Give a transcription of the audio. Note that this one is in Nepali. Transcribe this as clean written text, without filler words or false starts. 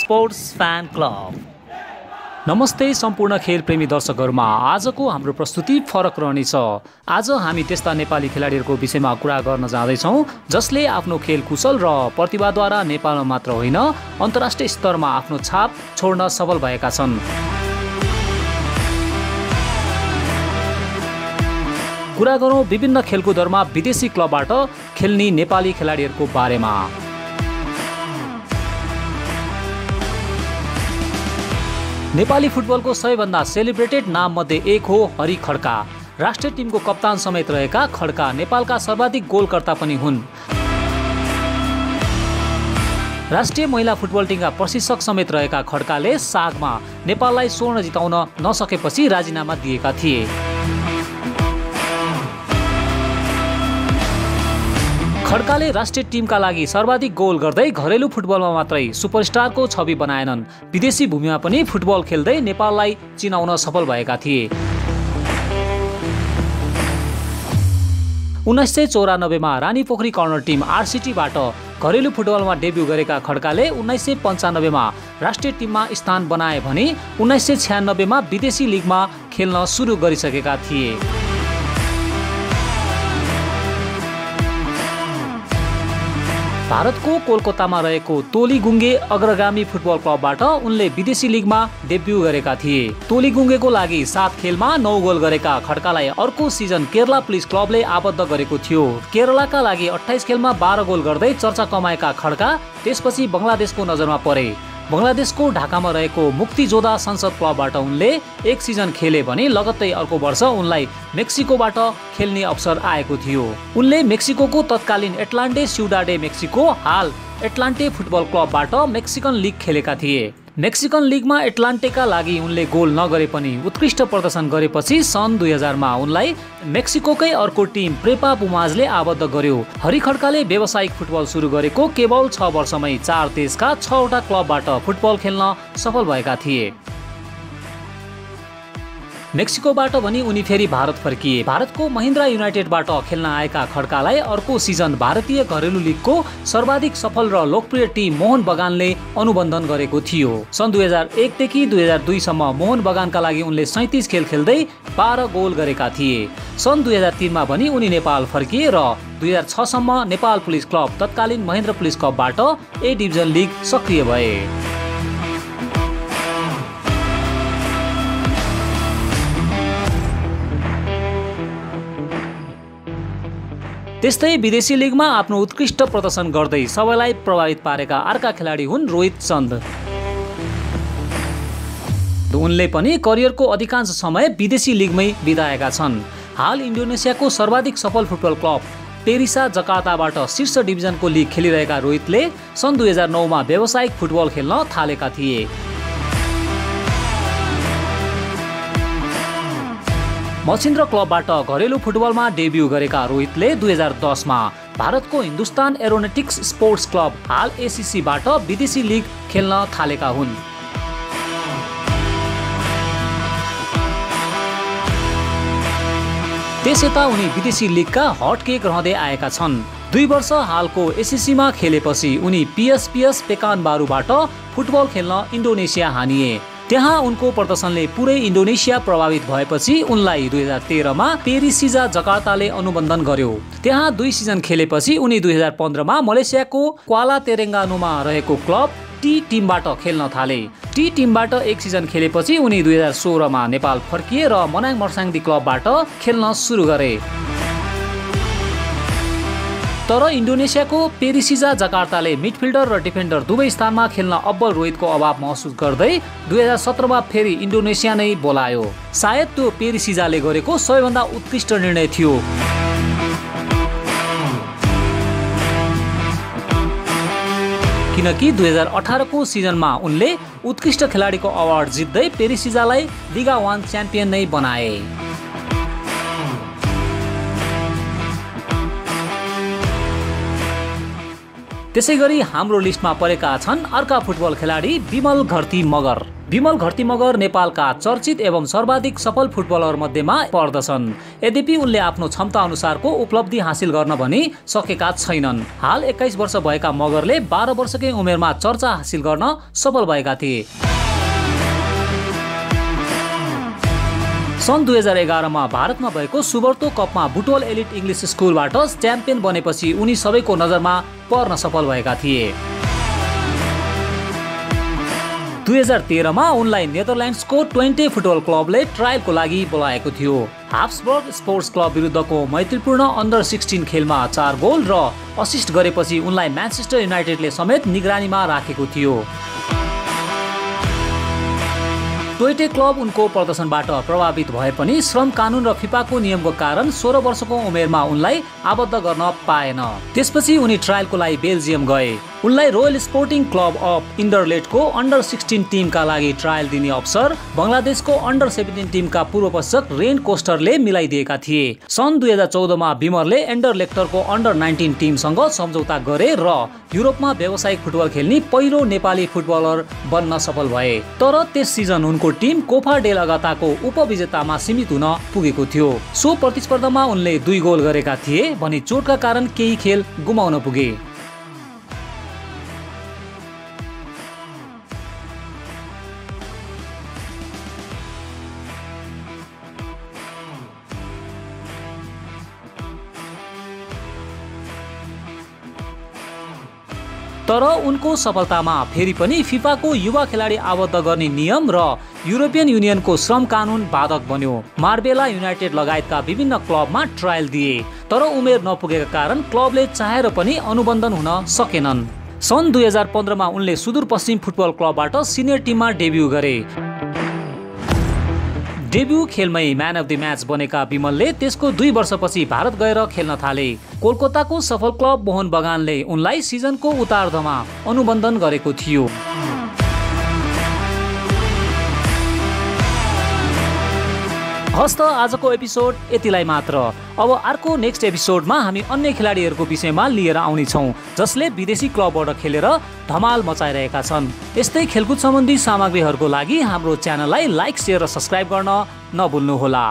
Sports fan club. नमस्ते सम्पूर्ण खेल प्रेमी दर्शकहरूमा, आजको हाम्रो प्रस्तुति फरक रहनेछ। आज हामी त्यस्ता नेपाली खेलाडीहरूको विषयमा कुरा गर्न जाँदैछौँ जसले आफ्नो खेल कुशल र प्रतिभाद्वारा नेपालमा मात्र होइन अन्तर्राष्ट्रिय स्तरमा आफ्नो छाप छोड्न सफल भएका छन्। कुरा गरौँ विभिन्न खेलकुदहरूमा विदेशी क्लबबाट खेल्ने नेपाली खेलाडीहरूको बारेमा। नेपाली फुटबलको सबैभन्दा सेलिब्रेटेड नाम मध्ये एक हो हरि खड्का। राष्ट्रिय टिमको कप्तान समेत रहेका खड्का नेपालका सर्वाधिक गोलकर्ता पनि हुन्। राष्ट्रिय महिला फुटबल टिमका प्रशिक्षक समेत रहेका खड्काले सागमा नेपाललाई स्वर्ण जिताउन नसकेपछि राजीनामा दिएका थिए। खड्काले राष्ट्रिय टिमका लागि सर्वाधिक गोल गर्दै घरेलु फुटबलमा मात्रै सुपरस्टारको छवि बनाएनन्, विदेशी भूमिमा पनि फुटबल खेल्दै नेपाललाई चिनाउन सफल भएका थिए। 1994 मा रानीपोखरी कर्नर टिम आरसिटीबाट घरेलु फुटबलमा डेब्यू गरेका खड्काले 1995 मा राष्ट्रिय टिममा स्थान बनाए भने 1996 मा विदेशी लिगमा खेल्न सुरु गरिसकेका थिए। भारतको कोलकातामा रहेको तोलीगुङ्गे अग्रगामी फुटबल क्लबबाट उनले विदेशी लिगमा डेब्यू गरेका थिए। तोलीगुङ्गेको लागि 7 खेलमा 9 गोल गरेका खड्कालाई अर्को सिजन केरला पुलिस क्लबले आबद्ध गरेको थियो। केरलाका लागि 28 खेलमा 12 गोल गर्दै चर्चा कमाएका खड्का त्यसपछि बङ्गलादेशको नजरमा परे। बङ्गलादेशको ढाकामा रहेको मुक्तिजोधा संसद क्लबबाट उनले एक सिजन खेले भने लगत्तै अर्को वर्ष उनलाई मेक्सिकोबाट खेल्ने अवसर आएको थियो। उनले मेक्सिकोको तत्कालीन एटलान्टे सिउडाडे मेक्सिको हाल एटलान्टे फुटबल क्लबबाट मेक्सिकन लिग खेलेका थिए। मेक्सिकन लिगमा एटलान्टेका लागि उनले गोल नगरे पनि उत्कृष्ट प्रदर्शन गरेपछि सन् 2000 मा उनलाई मेक्सिकोकै अर्को टिम प्रेपा पुमाजले आबद्ध गर्यो। हरि खड्काले व्यावसायिक फुटबल सुरु गरेको केवल 6 वर्षमै 4 देशका 6 वटा क्लबबाट फुटबल खेल्न सफल भएका थिए। मेक्सिकोबाट पनि उनी फेरि भारत फर्किए। भारतको महिन्द्रा युनाइटेडबाट खेल्न आएका खड्कालाई अर्को सिजन भारतीय घरेलु लिगको सर्वाधिक सफल र लोकप्रिय टिम मोहन बगानले अनुबन्धन गरेको थियो। सन् 2001 देखि 2002 सम्म मोहन बगानका लागि उनले 37 खेल खेल्दै 12 गोल गरेका थिए। सन् 2003 मा पनि उनी नेपाल फर्किए र 2006 सम्म नेपाल पुलिस क्लब तत्कालीन महेन्द्र पुलिस क्लबबाट ए डिभिजन लिग सक्रिय भए। त्यस्तै विदेशी लिगमा आफ्नो उत्कृष्ट प्रदर्शन गर्दै सबैलाई प्रभावित पारेका अर्का खेलाडी हुन् रोहित चन्द। उनले पनि करियरको अधिकांश समय विदेशी लिगमै बिताएका छन्। हाल इन्डोनेसियाको सर्वाधिक सफल फुटबल क्लब पेरिसा जकार्ताबाट शीर्ष डिभिजनको लिग खेलिरहेका रोहितले सन् 2009 मा व्यावसायिक फुटबल खेल्न थालेका थिए। मछिन्द्र क्लबबाट घरेलु फुटबलमा डेब्यू गरेका रोहितले 2010 मा भारतको हिन्दुस्तान एरोनेटिक्स स्पोर्ट्स क्लब हाल एसीसीबाट विदेशी लिग खेल्न थालेका हुन्। त्यसयता उनी विदेशी लिगका हटकेक रहँदै आएका छन्। 2 वर्ष हालको एसीसीमा खेलेपछि उनी पीएसपीएस पेकानबारूबाट फुटबल खेल्न इन्डोनेसिया हानिए। त्यहाँ उनको प्रदर्शनले पुरै इन्डोनेसिया प्रभावित भएपछि उनलाई 2013 मा पेरिसिजा जकार्ताले अनुबन्धन गर्यो। त्यहाँ 2 सिजन खेलेपछि उनी 2015 मा मलेसियाको क्वाला तेरेङ्गानुमा रहेको क्लब टी टिमबाट खेल्न थाले। टी टिमबाट एक सिजन खेलेपछि उनी 2016 मा नेपाल फर्किए र मनाङ मर्साङदी क्लबबाट खेल्न सुरु गरे। तर इन्डोनेसियाको पेरिसिजा जकार्ताले मिडफिल्डर र डिफेन्डर दुवै स्थानमा खेल्न अब्बल रोहितको अभाव महसुस गर्दै 2017 मा फेरि इन्डोनेसिया नै बोलायो। सायद त्यो पेरिसिजाले गरेको सबैभन्दा उत्कृष्ट निर्णय थियो। किनकि 2018 को सिजनमा उनले उत्कृष्ट खेलाडीको अवार्ड जित्दै पेरिसिजालाई लिगा 1 च्याम्पियन नै बनाए। त्यसैगरी हाम्रो लिस्टमा परेका छन् अर्का फुटबल खेलाडी विमल घरती मगर। विमल घरती मगर नेपालका चर्चित एवं सर्वाधिक सफल फुटबलर मध्येमा पर्दछन्। यद्यपि उनले आफ्नो क्षमता अनुसारको उपलब्धि हासिल गर्न भने सकेका छैनन्। हाल 21 वर्ष भएका मगरले 12 वर्षकै उमेरमा चर्चा हासिल गर्न सफल भएका थिए। सन् 2011 मा भारतमा भएको सुबर्तो कपमा बुटवल एलिट इङ्ग्लिस स्कुलबाट च्याम्पियन बनेपछि उनी सबैको नजरमा पर्न सफल भएका थिए। 2013 मा उनलाई नेदरल्यान्ड्सको ट्वेन्टे फुटबल क्लबले ट्रायलको लागि बोलाएको थियो। हाब्सबर्ग स्पोर्ट्स क्लब विरुद्धको मैत्रीपूर्ण अन्डर 16 खेलमा 4 गोल र असिस्ट गरेपछि उनलाई म्यानचेस्टर युनाइटेडले समेत निगरानीमा राखेको थियो। ट्वेन्टे क्लब उनको प्रदर्शनबाट प्रभावित भए पनि श्रम कानुन र फिफाको नियमको कारण 16 वर्षको उमेरमा उनलाई आबद्ध गर्न पाएन। त्यसपछि उनी ट्रायलको लागि बेल्जियम गए। उनलाई रोयल स्पोर्टिङ क्लब अफ इन्डरलेटको अन्डर 16 टिमका लागि ट्रायल दिने अवसर बङ्गलादेशको अन्डर 17 टिमका पूर्व प्रशिक्षक रेन कोस्टरले मिलाइदिएका थिए। सन् 2014 मा विमरले एन्डरलेक्टरको अन्डर 19 टिमसँग सम्झौता गरे र युरोपमा व्यावसायिक फुटबल खेल्ने पहिलो नेपाली फुटबलर बन्न सफल भए। तर त्यस सिजन उनको टिम कोपा डेल अगाताको उपविजेतामा सीमित हुन पुगेको थियो। सो प्रतिस्पर्धामा उनले 2 गोल गरेका थिए भने चोटका कारण केही खेल गुमाउन पुगे। तर उनको सफलतामा फेरि पनि फिफाको युवा खेलाडी आबद्ध गर्ने नियम र युरोपियन युनियनको श्रम कानुन बाधक बन्यो। मार्बेला युनाइटेड लगायतका विभिन्न क्लबमा ट्रायल दिए तर उमेर नपुगेका कारण क्लबले चाहेर पनि अनुबन्धन हुन सकेनन्। सन् 2015 मा उनले सुदूरपश्चिम फुटबल क्लबबाट सिनियर टिममा डेब्यू गरे। डेब्यू खेलमै म्यान अफ द म्याच बनेका विमलले त्यसको 2 वर्षपछि भारत गएर खेल्न थाले। कोलकाताको सफल क्लब मोहन बगानले उनलाई सिजनको उतार्धमा अनुबन्धन गरेको थियो। हस्त आजको एपिसोड यतिलाई मात्र। अब अर्को नेक्स्ट एपिसोडमा हामी अन्य खेलाडीहरूको विषयमा लिएर आउनेछौँ जसले विदेशी क्लबबाट खेलेर धमाल मचाइरहेका छन्। यस्तै खेलकुद सम्बन्धी सामग्रीहरूको लागि हाम्रो च्यानललाई लाइक, सेयर र सब्स्क्राइब गर्न नभुल्नुहोला।